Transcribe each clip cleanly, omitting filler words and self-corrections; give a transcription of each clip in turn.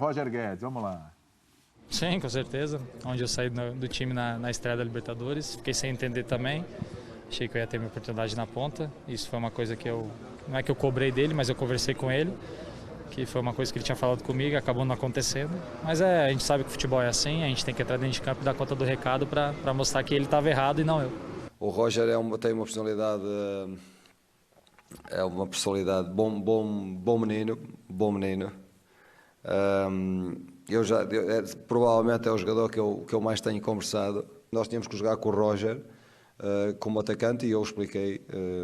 Roger Guedes, vamos lá. Sim, com certeza. Onde eu saí do time na estreia da Libertadores, fiquei sem entender também. Achei que eu ia ter minha oportunidade na ponta. Isso foi uma coisa que não é que eu cobrei dele, mas eu conversei com ele, que foi uma coisa que ele tinha falado comigo e acabou não acontecendo. Mas a gente sabe que o futebol é assim, a gente tem que entrar dentro de campo e dar conta do recado para mostrar que ele estava errado e não eu. O Roger tem uma personalidade, bom menino. Provavelmente é o jogador que eu mais tenho conversado. Nós tínhamos que jogar com o Roger como atacante e eu expliquei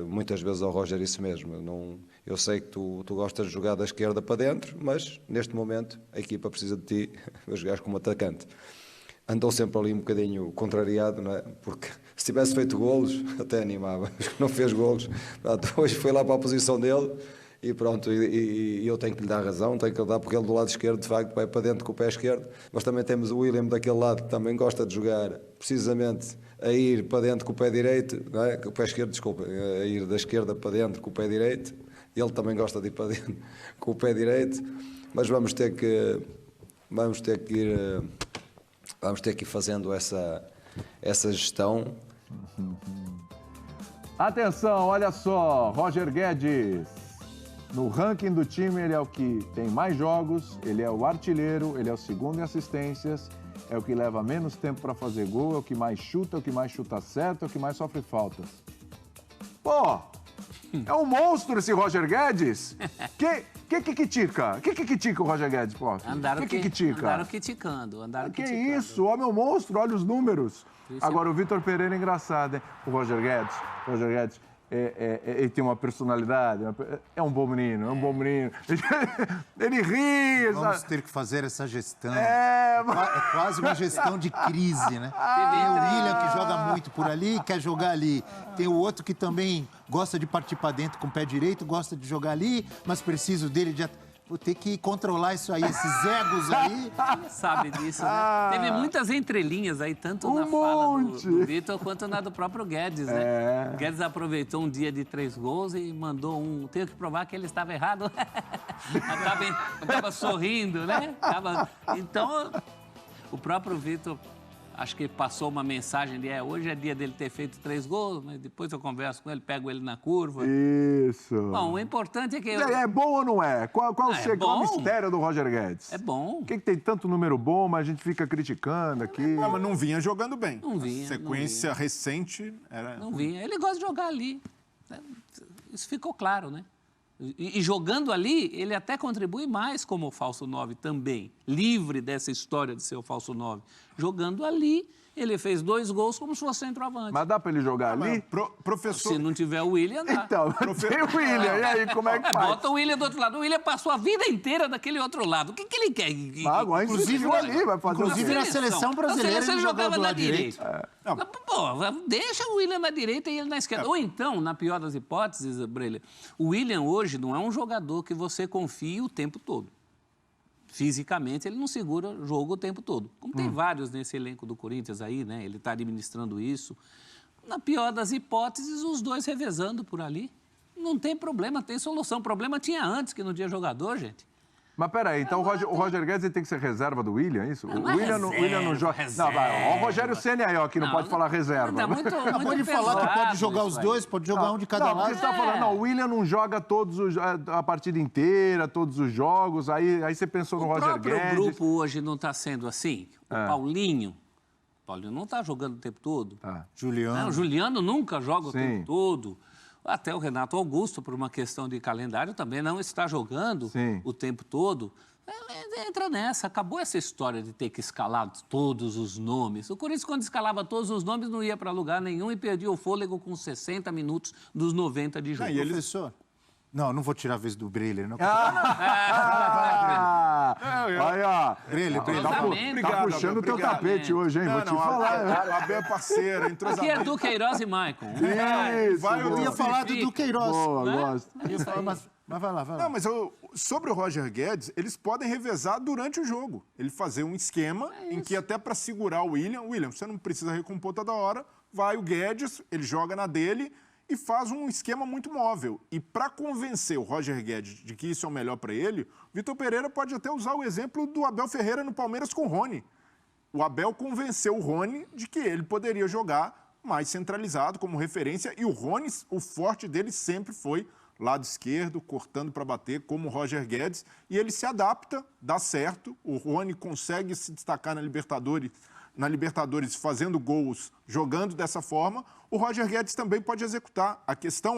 muitas vezes ao Roger isso mesmo. Eu sei que tu gostas de jogar da esquerda para dentro, mas neste momento a equipa precisa de ti para jogares como atacante. Andou sempre ali um bocadinho contrariado, não é? Porque se tivesse feito golos, até animava. Não fez golos. Hoje foi lá para a posição dele e pronto, e eu tenho que lhe dar razão, tenho que lhe dar, porque ele do lado esquerdo, de facto, vai para dentro com o pé esquerdo. Mas também temos o William daquele lado, que também gosta de jogar, precisamente, a ir para dentro com o pé direito, não é? Com o pé esquerdo, desculpa, a ir da esquerda para dentro com o pé direito. Ele também gosta de ir para dentro com o pé direito. Mas vamos ter que ir fazendo essa gestão. Atenção, olha só, Roger Guedes. No ranking do time, ele é o que tem mais jogos, ele é o artilheiro, ele é o segundo em assistências, é o que leva menos tempo para fazer gol, é o que mais chuta certo, é o que mais sofre faltas. Pô, é um monstro esse Roger Guedes. Que critica? Que critica o Roger Guedes, pô? Andaram criticando. Que isso? O homem é um monstro, olha os números. Agora, o Vitor Pereira é engraçado, hein? O Roger Guedes, ele tem uma personalidade, é um bom menino, Ele ri. Vamos ter que fazer essa gestão. É quase uma gestão de crise, né? Tem o William que joga muito por ali, quer jogar ali. Tem o outro que também gosta de partir para dentro com o pé direito, gosta de jogar ali, mas preciso dele de... Vou ter que controlar isso aí, esses egos aí. Sabe disso, né? Teve muitas entrelinhas aí, tanto na fala do Vitor quanto na do próprio Guedes, né? O Guedes aproveitou um dia de 3 gols e mandou um... Tenho que provar que ele estava errado. Estava sorrindo, né? Então, o próprio Vitor... Acho que passou uma mensagem de hoje é dia dele ter feito 3 gols, mas depois eu converso com ele, pego ele na curva. Isso. Bom, o importante é que... É bom ou não é? Qual o mistério do Roger Guedes? É bom. Por que tem tanto número bom, mas a gente fica criticando aqui? Não, mas não vinha jogando bem. Não vinha. A sequência recente era... Não vinha. Ele gosta de jogar ali. Isso ficou claro, né? E jogando ali, ele até contribui mais como falso 9 também, livre dessa história de ser o falso 9. Jogando ali, ele fez 2 gols como se fosse centroavante. Mas dá pra ele jogar ali? Professor... Se não tiver o William, dá. Então, tem o William, e aí como é que faz? Bota o William do outro lado. O William passou a vida inteira daquele outro lado. O que ele quer? Agora, inclusive ali, vai fazer... Inclusive na seleção brasileira ele jogava na direita. Pô, deixa o William na direita e ele na esquerda. Ou então, na pior das hipóteses, Breler, o William hoje não é um jogador que você confie o tempo todo. Fisicamente, ele não segura o jogo o tempo todo. Como tem vários nesse elenco do Corinthians aí, né? Ele está administrando isso. Na pior das hipóteses, os dois revezando por ali. Não tem problema, tem solução. O problema tinha antes, que não tinha jogador, gente. Mas peraí, então o Roger Guedes ele tem que ser reserva do William, é isso? O William não joga. Não, vai, ó, o Rogério Ceni aí, ó, que não pode falar reserva. Acabou de falar que pode jogar os dois, pode jogar um de cada lado. Não, porque você tá falando, não, o William não joga a partida inteira, todos os jogos, aí você pensou no Roger Guedes. O próprio grupo hoje não está sendo assim. O Paulinho não está jogando o tempo todo. Juliano. O Juliano nunca joga o tempo todo. Até o Renato Augusto, por uma questão de calendário, também não está jogando o tempo todo. Entra nessa. Acabou essa história de ter que escalar todos os nomes. O Corinthians, quando escalava todos os nomes, não ia para lugar nenhum e perdia o fôlego com 60 minutos dos 90 de jogo. Professor? Não vou tirar a vez do Breler. Não. Aí, ó. Breler. Tá puxando o teu tapete hoje, hein? Vou te falar. O Abel é parceiro, Aqui é Duqueiroz e Maicon. Isso. Eu ia falar do Duqueiroz. Gosto. Mas vai lá. Não, mas sobre o Roger Guedes, eles podem revezar durante o jogo. Ele fazer um esquema em que até para segurar o William, você não precisa recompor toda hora, vai o Guedes, ele joga na dele e faz um esquema muito móvel. E para convencer o Roger Guedes de que isso é o melhor para ele, o Vitor Pereira pode até usar o exemplo do Abel Ferreira no Palmeiras com o Rony. O Abel convenceu o Rony de que ele poderia jogar mais centralizado como referência, e o Rony, o forte dele sempre foi lado esquerdo, cortando para bater, como o Roger Guedes, e ele se adapta, dá certo, o Rony consegue se destacar na Libertadores fazendo gols, jogando dessa forma, o Roger Guedes também pode executar. A questão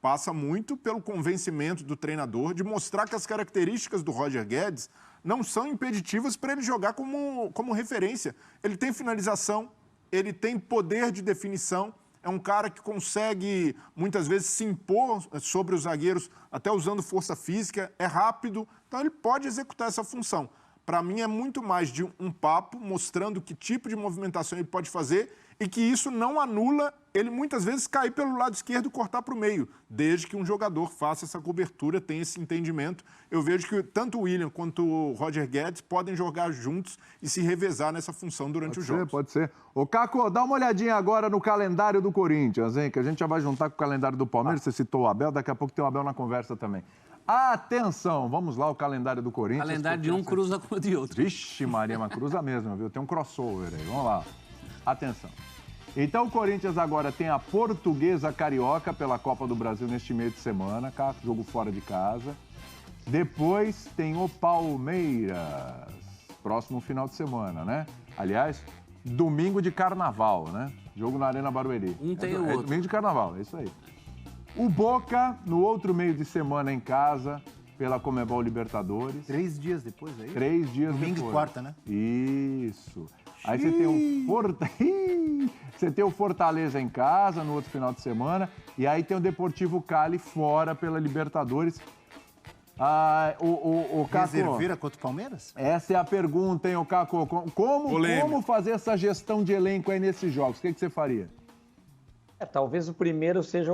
passa muito pelo convencimento do treinador de mostrar que as características do Roger Guedes não são impeditivas para ele jogar como referência. Ele tem finalização, ele tem poder de definição, é um cara que consegue, muitas vezes, se impor sobre os zagueiros, até usando força física, é rápido, então ele pode executar essa função. Para mim, é muito mais de um papo mostrando que tipo de movimentação ele pode fazer e que isso não anula ele, muitas vezes, cair pelo lado esquerdo e cortar para o meio, desde que um jogador faça essa cobertura, tenha esse entendimento. Eu vejo que tanto o William quanto o Roger Guedes podem jogar juntos e se revezar nessa função durante o jogo. Pode ser. Ô, Caco, dá uma olhadinha agora no calendário do Corinthians, hein? Que a gente já vai juntar com o calendário do Palmeiras. Você citou o Abel, daqui a pouco tem o Abel na conversa também. Atenção, vamos lá, o calendário do Corinthians. Calendário de um cruza com o de outro. Vixe, Maria, mas cruza mesmo, viu? Tem um crossover aí, vamos lá. Atenção. Então o Corinthians agora tem a Portuguesa Carioca pela Copa do Brasil neste meio de semana, jogo fora de casa. Depois tem o Palmeiras, próximo final de semana, né? Aliás, domingo de carnaval, né? Jogo na Arena Barueri. Um tem o outro. Domingo de carnaval, é isso aí. O Boca, no outro meio de semana em casa, pela Conmebol Libertadores. 3 dias depois aí? 3 dias Domingo depois. E quarta, né? Isso. Aí você tem o Fortaleza em casa no outro final de semana. E aí tem o Deportivo Cali fora pela Libertadores. O Caco, Reserveira contra o Palmeiras? essa é a pergunta, hein, Caco? Como fazer essa gestão de elenco aí nesses jogos? O que você faria? Talvez o primeiro seja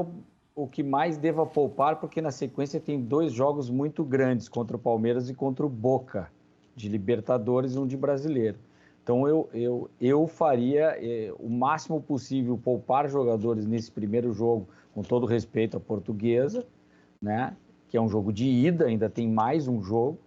o que mais deva poupar, porque na sequência tem 2 jogos muito grandes, contra o Palmeiras e contra o Boca, de Libertadores e um de Brasileiro. Então eu faria o máximo possível poupar jogadores nesse primeiro jogo, com todo respeito à Portuguesa, né? Que é um jogo de ida, ainda tem mais um jogo,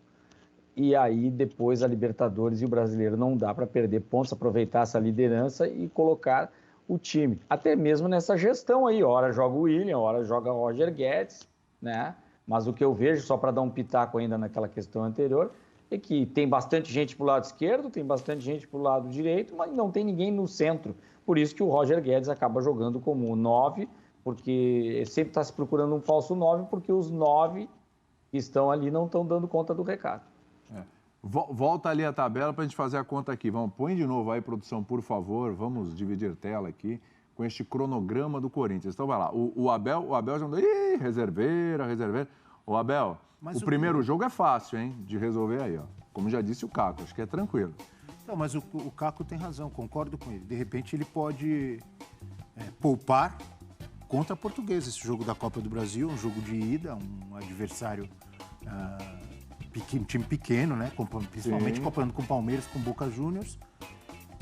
e aí depois a Libertadores e o Brasileiro não dá para perder pontos, aproveitar essa liderança e colocar o time. Até mesmo nessa gestão aí, hora joga o William, hora joga o Roger Guedes, né? Mas o que eu vejo, só para dar um pitaco ainda naquela questão anterior, é que tem bastante gente para o lado esquerdo, tem bastante gente para o lado direito, mas não tem ninguém no centro. Por isso que o Roger Guedes acaba jogando como 9, porque sempre está se procurando um falso 9, porque os 9 que estão ali não estão dando conta do recado. Volta ali a tabela para a gente fazer a conta aqui. Põe de novo aí, produção, por favor. Vamos dividir tela aqui com este cronograma do Corinthians. Então vai lá. O Abel já mandou. Ih, reserveira. Ô, Abel, o primeiro jogo é fácil, hein? De resolver aí, ó. Como já disse o Caco, acho que é tranquilo. Não, mas o Caco tem razão, concordo com ele. De repente ele pode poupar contra a Portuguesa, esse jogo da Copa do Brasil, um jogo de ida, um adversário um time pequeno, né? Principalmente comparando com o Palmeiras, com o Boca Juniors.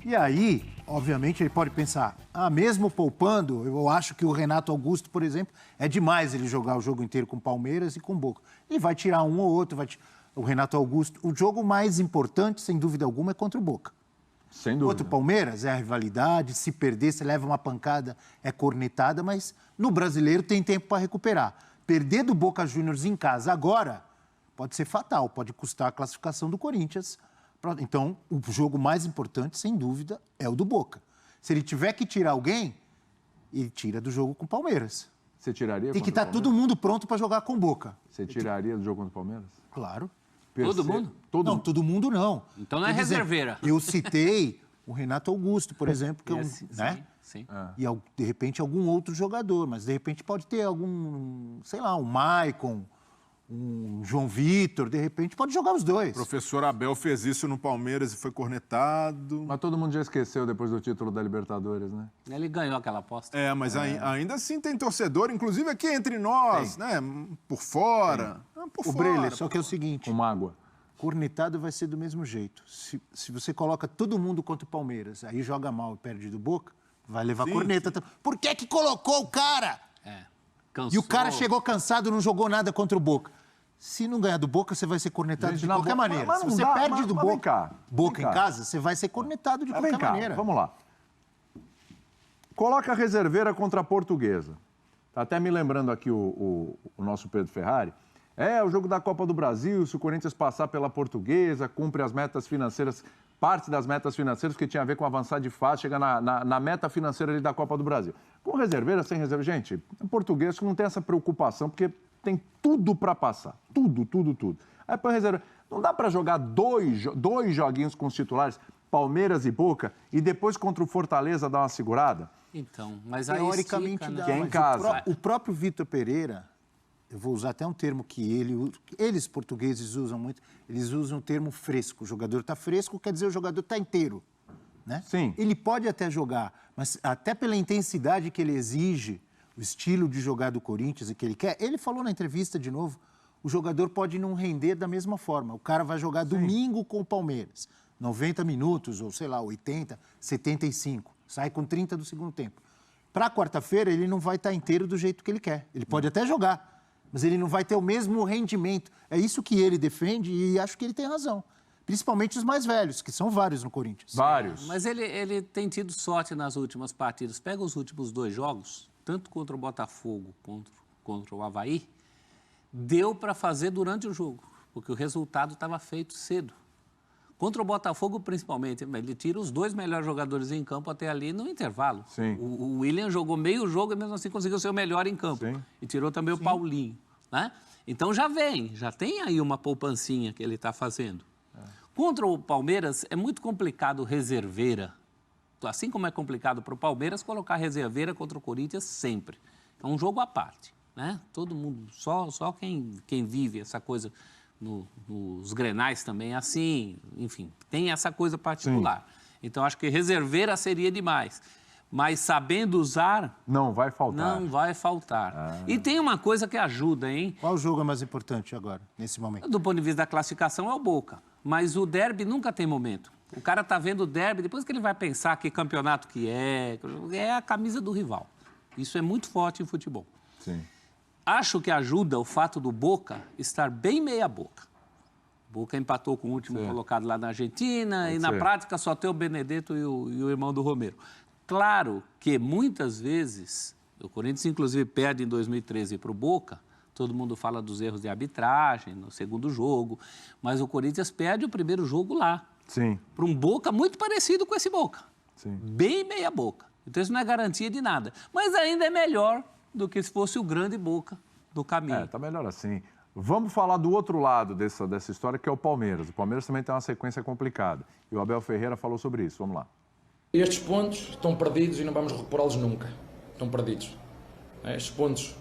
E aí, obviamente, ele pode pensar, mesmo poupando, eu acho que o Renato Augusto, por exemplo, é demais ele jogar o jogo inteiro com o Palmeiras e com o Boca. Ele vai tirar um ou outro, o Renato Augusto. O jogo mais importante, sem dúvida alguma, é contra o Boca. Sem dúvida. Contra o Palmeiras é a rivalidade, se perder, você leva uma pancada, é cornetada, mas no Brasileiro tem tempo para recuperar. Perder do Boca Juniors em casa agora pode ser fatal, pode custar a classificação do Corinthians. Então, o jogo mais importante, sem dúvida, é o do Boca. Se ele tiver que tirar alguém, ele tira do jogo com o Palmeiras. Você tiraria? Tem que estar todo mundo pronto para jogar com o Boca. Você tiraria do jogo contra o Palmeiras? Claro. Todo mundo? Não, todo mundo não. Então não é reserveira. Eu citei o Renato Augusto, por exemplo, que é um, né? Sim. E de repente algum outro jogador, mas de repente pode ter algum, sei lá, um Maicon, um João Vitor, de repente pode jogar os dois. O professor Abel fez isso no Palmeiras e foi cornetado. Mas todo mundo já esqueceu depois do título da Libertadores, né? Ele ganhou aquela aposta. Mas ainda assim tem torcedor, inclusive aqui entre nós, né? Por fora. O Breler, só que é o seguinte... Com mágoa. Cornetado vai ser do mesmo jeito. Se você coloca todo mundo contra o Palmeiras, aí joga mal e perde do Boca, vai levar corneta. Por que colocou o cara? E o cara chegou cansado, não jogou nada contra o Boca. Se não ganhar do Boca, você vai ser cornetado de qualquer maneira. Se você perde do Boca em casa, você vai ser cornetado de qualquer maneira. Vamos lá. Coloca a reserveira contra a Portuguesa. Tá até me lembrando aqui o nosso Pedro Ferrari. O jogo da Copa do Brasil, se o Corinthians passar pela Portuguesa, cumpre as metas financeiras, parte das metas financeiras que tinha a ver com avançar de fase, chega na meta financeira ali da Copa do Brasil. Com reserveira, sem reserveira, gente, o português não tem essa preocupação, porque tem tudo para passar. Tudo. Aí para reserva, não dá para jogar dois joguinhos com os titulares, Palmeiras e Boca, e depois contra o Fortaleza dar uma segurada? Então, mas aí teoricamente estica, né? Que é em casa. O próprio Vitor Pereira, eu vou usar até um termo que eles portugueses usam muito, eles usam o termo fresco. O jogador está fresco, quer dizer o jogador está inteiro. Né? Sim. Ele pode até jogar, mas até pela intensidade que ele exige, o estilo de jogar do Corinthians e que ele quer, ele falou na entrevista de novo, o jogador pode não render da mesma forma. O cara vai jogar domingo com o Palmeiras, 90 minutos, ou sei lá, 80, 75, sai com 30 do segundo tempo. Para quarta-feira, ele não vai estar inteiro do jeito que ele quer. Ele pode até jogar, mas ele não vai ter o mesmo rendimento. É isso que ele defende e acho que ele tem razão. Principalmente os mais velhos, que são vários no Corinthians. Vários. Mas ele tem tido sorte nas últimas partidas. Pega os últimos 2 jogos, tanto contra o Botafogo quanto contra o Avaí, deu para fazer durante o jogo, porque o resultado estava feito cedo. Contra o Botafogo, principalmente, ele tira os 2 melhores jogadores em campo até ali no intervalo. Sim. O William jogou meio jogo e mesmo assim conseguiu ser o melhor em campo. Sim. E tirou também o Paulinho. Né? Então já tem aí uma poupancinha que ele está fazendo. Contra o Palmeiras, é muito complicado reserveira. Assim como é complicado para o Palmeiras colocar reserveira contra o Corinthians sempre. É um jogo à parte. Né? Todo mundo, só quem vive essa coisa... Nos Grenais também é assim, enfim, tem essa coisa particular. Sim. Então, acho que reserveira seria demais. Mas sabendo usar... Não vai faltar. E tem uma coisa que ajuda, hein? Qual jogo é mais importante agora, nesse momento? Do ponto de vista da classificação, é o Boca. Mas o derby nunca tem momento. O cara tá vendo o derby, depois que ele vai pensar que campeonato que é a camisa do rival. Isso é muito forte em futebol. Sim. Acho que ajuda o fato do Boca estar bem meia-boca. Boca empatou com o último colocado lá na Argentina e, na prática, só tem o Benedetto e o irmão do Romero. Claro que, muitas vezes, o Corinthians, inclusive, perde em 2013 para o Boca. Todo mundo fala dos erros de arbitragem no segundo jogo. Mas o Corinthians perde o primeiro jogo lá. Sim. Para um Boca muito parecido com esse Boca. Sim. Bem meia-boca. Então, isso não é garantia de nada. Mas ainda é melhor do que se fosse o grande Boca do caminho. Tá melhor assim. Vamos falar do outro lado dessa história, que é o Palmeiras. O Palmeiras também tem uma sequência complicada. E o Abel Ferreira falou sobre isso. Vamos lá. Estes pontos estão perdidos e não vamos recuperá-los nunca. Estão perdidos. Estes pontos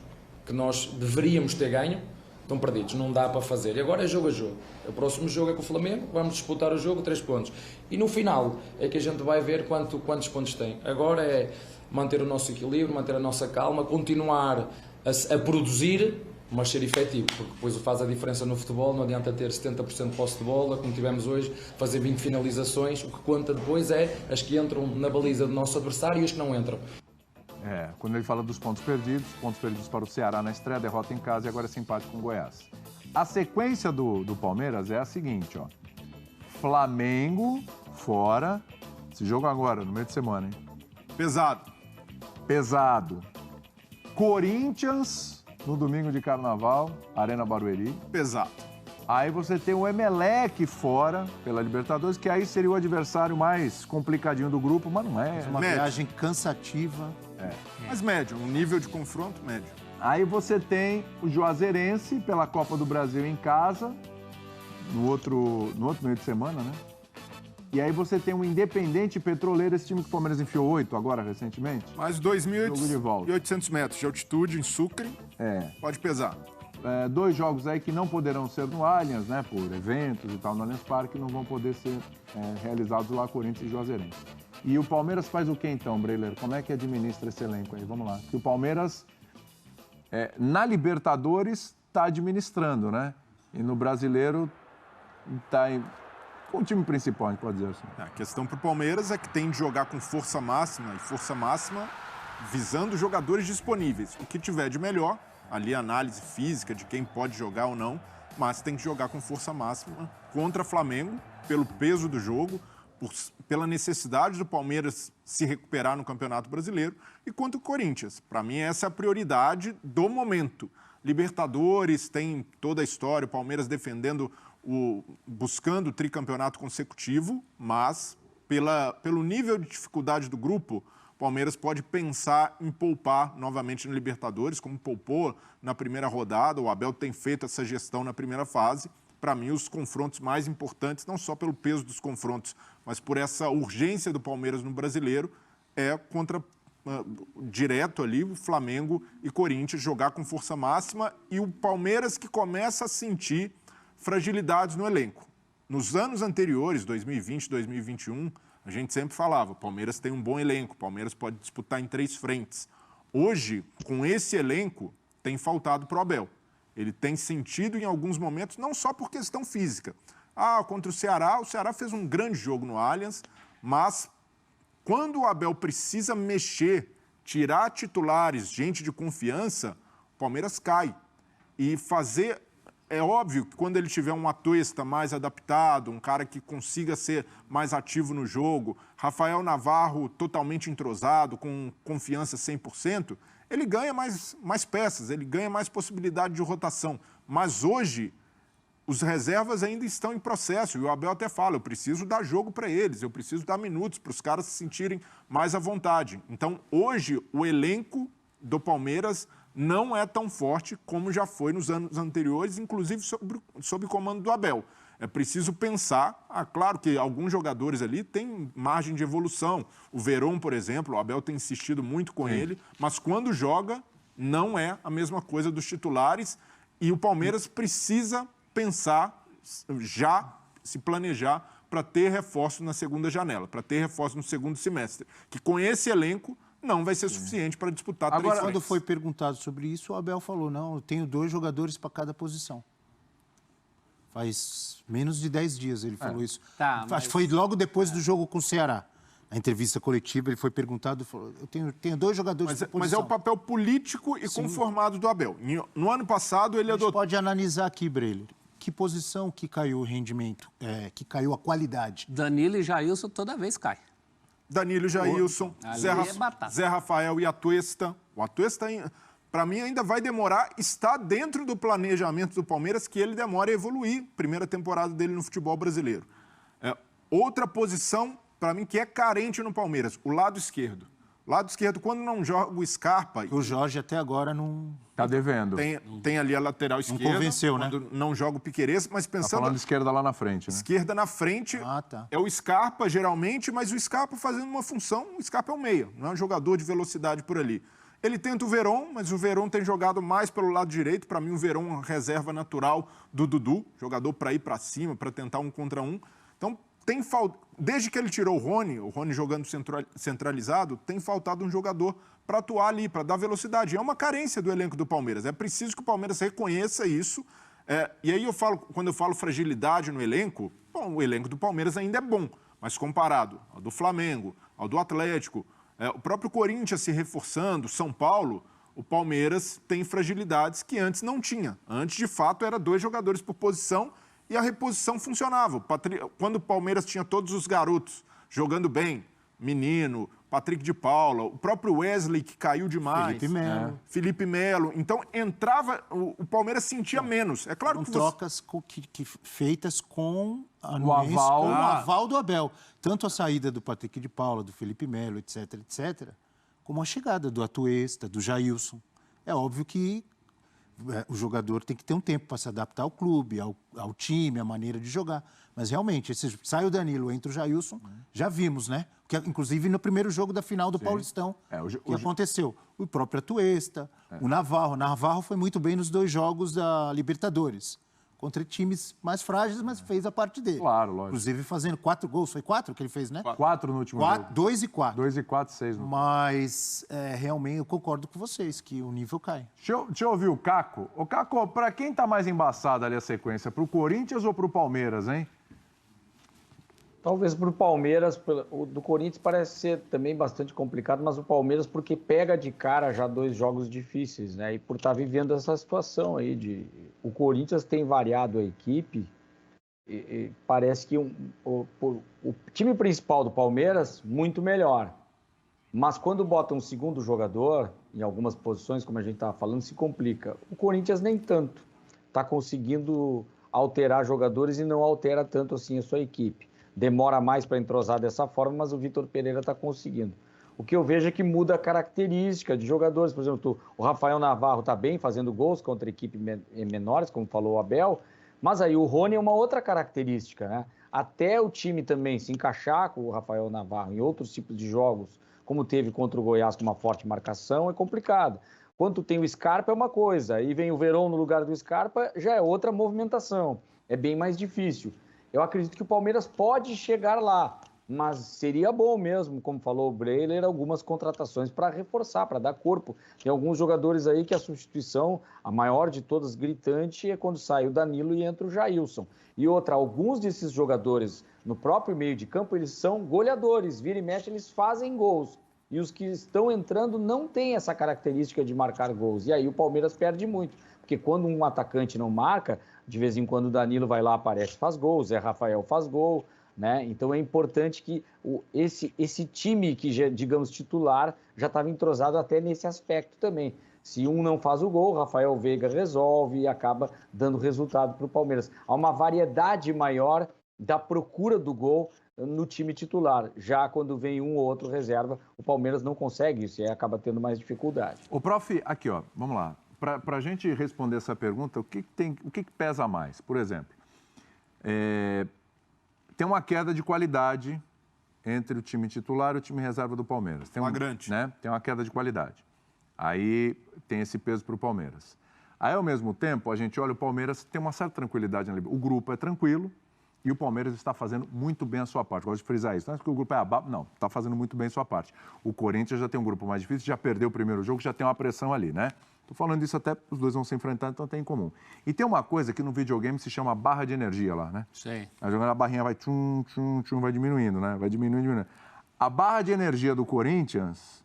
que nós deveríamos ter ganho, estão perdidos. Não dá para fazer. E agora é jogo a jogo. O próximo jogo é com o Flamengo. Vamos disputar o jogo, 3 pontos. E no final é que a gente vai ver quantos pontos tem. Agora é manter o nosso equilíbrio, manter a nossa calma, continuar a produzir, mas ser efetivo, porque depois faz a diferença no futebol. Não adianta ter 70% de posse de bola, como tivemos hoje, fazer 20 finalizações. O que conta depois é as que entram na baliza do nosso adversário e as que não entram. Quando ele fala dos pontos perdidos para o Ceará na estreia, derrota em casa e agora esse empate com o Goiás. A sequência do Palmeiras é a seguinte, ó. Flamengo fora, esse jogo agora, no meio de semana, hein? Pesado. Corinthians, no domingo de Carnaval, Arena Barueri. Pesado. Aí você tem o Emelec fora, pela Libertadores, que aí seria o adversário mais complicadinho do grupo, mas não é. Uma viagem cansativa. Mas médio, um nível de confronto médio. Aí você tem o Juazeirense pela Copa do Brasil em casa, no outro meio de semana, né? E aí você tem o Independente Petroleiro, esse time que o Palmeiras enfiou 8 agora, recentemente. Mais 2.800 metros de altitude em Sucre. Pode pesar. 2 jogos aí que não poderão ser no Allianz, né? Por eventos e tal, no Allianz Parque, não vão poder ser realizados lá, Corinthians e Juazeirense. E o Palmeiras faz o que então, Breiler? Como é que administra esse elenco aí? Vamos lá. Que o Palmeiras, na Libertadores, está administrando, né? E no Brasileiro, está com o time principal, a gente pode dizer assim. A questão para o Palmeiras é que tem de jogar com força máxima, e força máxima visando jogadores disponíveis. O que tiver de melhor, ali análise física de quem pode jogar ou não, mas tem que jogar com força máxima contra Flamengo, pelo peso do jogo, pela necessidade do Palmeiras se recuperar no Campeonato Brasileiro e contra o Corinthians. Para mim, essa é a prioridade do momento. Libertadores, tem toda a história, o Palmeiras defendendo, buscando o tricampeonato consecutivo, mas pelo nível de dificuldade do grupo, o Palmeiras pode pensar em poupar novamente no Libertadores, como poupou na primeira rodada. O Abel tem feito essa gestão na primeira fase. Para mim, os confrontos mais importantes, não só pelo peso dos confrontos, mas por essa urgência do Palmeiras no Brasileiro, é contra direto ali o Flamengo e Corinthians, jogar com força máxima, e o Palmeiras que começa a sentir fragilidades no elenco. Nos anos anteriores, 2020, 2021, a gente sempre falava, o Palmeiras tem um bom elenco, o Palmeiras pode disputar em 3 frentes. Hoje, com esse elenco, tem faltado para o Abel. Ele tem sentido em alguns momentos, não só por questão física. Contra o Ceará fez um grande jogo no Allianz, mas quando o Abel precisa mexer, tirar titulares, gente de confiança, o Palmeiras cai. E fazer... É óbvio que quando ele tiver um Atuesta mais adaptado, um cara que consiga ser mais ativo no jogo, Rafael Navarro totalmente entrosado, com confiança 100%, ele ganha mais peças, ele ganha mais possibilidade de rotação. Mas hoje, os reservas ainda estão em processo, e o Abel até fala, eu preciso dar jogo para eles, eu preciso dar minutos para os caras se sentirem mais à vontade. Então, hoje, o elenco do Palmeiras não é tão forte como já foi nos anos anteriores, inclusive sob o comando do Abel. É preciso pensar, claro que alguns jogadores ali têm margem de evolução. O Veron, por exemplo, o Abel tem insistido muito com ele, mas quando joga, não é a mesma coisa dos titulares, e o Palmeiras precisa pensar, já se planejar para ter reforço na segunda janela, para ter reforço no segundo semestre, que com esse elenco não vai ser suficiente para disputar 3 frentes. Quando foi perguntado sobre isso, o Abel falou, não, eu tenho 2 jogadores para cada posição. Faz menos de 10 dias ele falou isso. Acho que foi logo depois do jogo com o Ceará. Na entrevista coletiva, ele foi perguntado e falou, eu tenho 2 jogadores por posição. Mas é o papel político e conformado do Abel. No ano passado, ele adotou... pode analisar aqui, Breler. Que posição que caiu o rendimento, que caiu a qualidade? Danilo e Jailson toda vez cai. Danilo, Jailson, Zé Rafael e Atuesta. O Atuesta, para mim, ainda vai demorar, está dentro do planejamento do Palmeiras que ele demora a evoluir. Primeira temporada dele no futebol brasileiro. Outra posição, para mim, que é carente no Palmeiras, o lado esquerdo. Lado esquerdo, quando não joga o Scarpa... O Jorge até agora não... Está devendo. Tem ali a lateral esquerda. Não convenceu, quando não joga o Piquerez, mas pensando... Tá falando de esquerda lá na frente, né? Esquerda na frente é o Scarpa, geralmente, mas o Scarpa fazendo uma função... O Scarpa é um meia, não é um jogador de velocidade por ali. Ele tenta o Veron, mas o Veron tem jogado mais pelo lado direito. Para mim, o Veron é uma reserva natural do Dudu, jogador para ir para cima, para tentar 1 contra 1. Então, desde que ele tirou o Rony jogando centralizado, tem faltado um jogador para atuar ali, para dar velocidade. É uma carência do elenco do Palmeiras. É preciso que o Palmeiras reconheça isso. E aí quando eu falo fragilidade no elenco, o elenco do Palmeiras ainda é bom, mas comparado ao do Flamengo, ao do Atlético, o próprio Corinthians se reforçando, São Paulo, o Palmeiras tem fragilidades que antes não tinha. Antes, de fato, era 2 jogadores por posição e a reposição funcionava. Quando o Palmeiras tinha todos os garotos jogando bem, Menino, Patrick de Paula, o próprio Wesley, que caiu demais. Felipe Melo. Então, entrava, o Palmeiras sentia menos. É claro que trocas feitas com o aval do Abel. Tanto a saída do Patrick de Paula, do Felipe Melo, etc., etc., como a chegada do Atuesta, do Jailson. É óbvio que o jogador tem que ter um tempo para se adaptar ao clube, ao time, à maneira de jogar. Mas, realmente, sai o Danilo, entra o Jailson, já vimos, né? Que, inclusive, no primeiro jogo da final do Paulistão, que aconteceu. O próprio Atuesta, o Navarro. O Navarro foi muito bem nos 2 jogos da Libertadores. Contra times mais frágeis, mas fez a parte dele. Claro, lógico. Inclusive, fazendo 4 gols. Foi 4 que ele fez, né? 4 no último jogo. 2 e 4. 2 e 4, 6. Mas, realmente, eu concordo com vocês, que o nível cai. Deixa eu ouvir o Caco. Ô, Caco, para quem tá mais embaçado ali a sequência? Pro Corinthians ou pro Palmeiras, hein? Talvez para o Palmeiras, o do Corinthians parece ser também bastante complicado, mas o Palmeiras porque pega de cara já 2 jogos difíceis, né? E por estar vivendo essa situação aí o Corinthians tem variado a equipe e parece que o time principal do Palmeiras muito melhor, mas quando bota um segundo jogador em algumas posições, como a gente estava falando, se complica. O Corinthians nem tanto está conseguindo alterar jogadores e não altera tanto assim a sua equipe. Demora mais para entrosar dessa forma, mas o Vitor Pereira está conseguindo. O que eu vejo é que muda a característica de jogadores. Por exemplo, o Rafael Navarro está bem, fazendo gols contra equipes menores, como falou o Abel, mas aí o Rony é uma outra característica, né? Até o time também se encaixar com o Rafael Navarro em outros tipos de jogos, como teve contra o Goiás com uma forte marcação, é complicado. Quando tem o Scarpa é uma coisa, aí vem o Verón no lugar do Scarpa, já é outra movimentação, é bem mais difícil. Eu acredito que o Palmeiras pode chegar lá, mas seria bom mesmo, como falou o Breiler, algumas contratações para reforçar, para dar corpo. Tem alguns jogadores aí que a substituição, a maior de todas, gritante, é quando sai o Danilo e entra o Jailson. E outra, alguns desses jogadores no próprio meio de campo, eles são goleadores, vira e mexe, eles fazem gols. E os que estão entrando não têm essa característica de marcar gols. E aí o Palmeiras perde muito. Porque quando um atacante não marca, de vez em quando o Danilo vai lá, aparece, faz gol, o Zé Rafael faz gol, né? Então é importante que esse time que, digamos, titular, já estava entrosado até nesse aspecto também. Se um não faz o gol, o Rafael Veiga resolve e acaba dando resultado para o Palmeiras. Há uma variedade maior da procura do gol no time titular. Já quando vem um ou outro reserva, o Palmeiras não consegue isso e aí acaba tendo mais dificuldade. O prof, aqui, ó, vamos lá. Para a gente responder essa pergunta, o que pesa mais? Por exemplo, tem uma queda de qualidade entre o time titular e o time reserva do Palmeiras. Tem Flagrante. Né? Tem uma queda de qualidade. Aí tem esse peso para o Palmeiras. Aí, ao mesmo tempo, a gente olha o Palmeiras, tem uma certa tranquilidade. O grupo é tranquilo e o Palmeiras está fazendo muito bem a sua parte. Gosto de frisar isso. Não é porque o grupo é abaixo, não. Está fazendo muito bem a sua parte. O Corinthians já tem um grupo mais difícil, já perdeu o primeiro jogo, já tem uma pressão ali, né? Estou falando isso até os dois vão se enfrentar, então tem em comum. E tem uma coisa que no videogame se chama barra de energia lá, né? Sim. Aí jogando a barrinha vai tchum, tchum, tchum, vai diminuindo, né? Vai diminuindo, diminuindo. A barra de energia do Corinthians,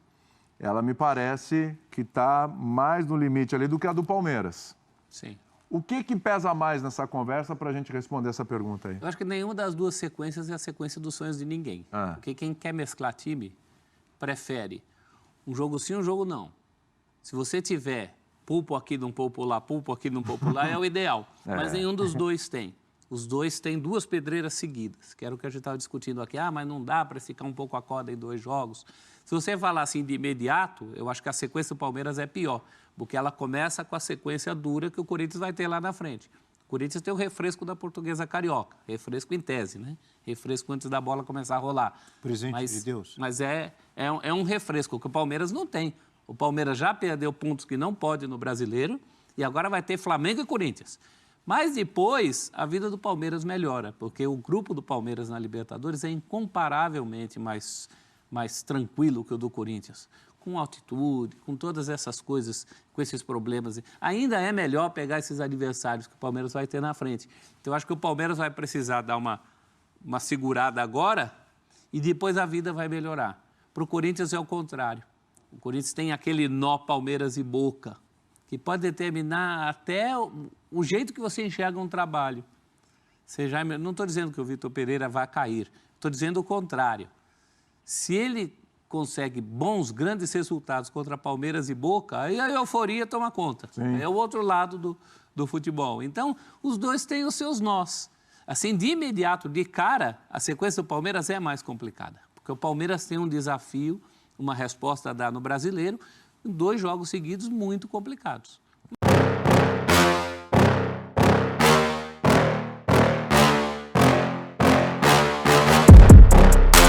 ela me parece que está mais no limite ali do que a do Palmeiras. Sim. O que pesa mais nessa conversa para a gente responder essa pergunta aí? Eu acho que nenhuma das duas sequências é a sequência dos sonhos de ninguém. Porque quem quer mesclar time, prefere um jogo sim, um jogo não. Se você tiver pulpo aqui, não pulpo lá, é o ideal. Mas nenhum dos dois tem. Os dois têm 2 pedreiras seguidas, que era o que a gente estava discutindo aqui. Mas não dá para esticar um pouco a corda em 2 jogos. Se você falar assim de imediato, eu acho que a sequência do Palmeiras é pior, porque ela começa com a sequência dura que o Corinthians vai ter lá na frente. O Corinthians tem o refresco da Portuguesa Carioca, refresco em tese, né? Refresco antes da bola começar a rolar. Presente de Deus. Mas é um refresco que o Palmeiras não tem. O Palmeiras já perdeu pontos que não pode no Brasileiro e agora vai ter Flamengo e Corinthians. Mas depois a vida do Palmeiras melhora, porque o grupo do Palmeiras na Libertadores é incomparavelmente mais tranquilo que o do Corinthians. Com altitude, com todas essas coisas, com esses problemas. Ainda é melhor pegar esses adversários que o Palmeiras vai ter na frente. Então, eu acho que o Palmeiras vai precisar dar uma segurada agora e depois a vida vai melhorar. Para o Corinthians é o contrário. O Corinthians tem aquele nó Palmeiras e Boca, que pode determinar até o jeito que você enxerga um trabalho. Não estou dizendo que o Vitor Pereira vai cair, estou dizendo o contrário. Se ele consegue bons, grandes resultados contra Palmeiras e Boca, aí a euforia toma conta. Sim. É o outro lado do futebol. Então, os dois têm os seus nós. Assim, de imediato, de cara, a sequência do Palmeiras é mais complicada, porque o Palmeiras tem um desafio, uma resposta a dar no Brasileiro, em 2 jogos seguidos muito complicados.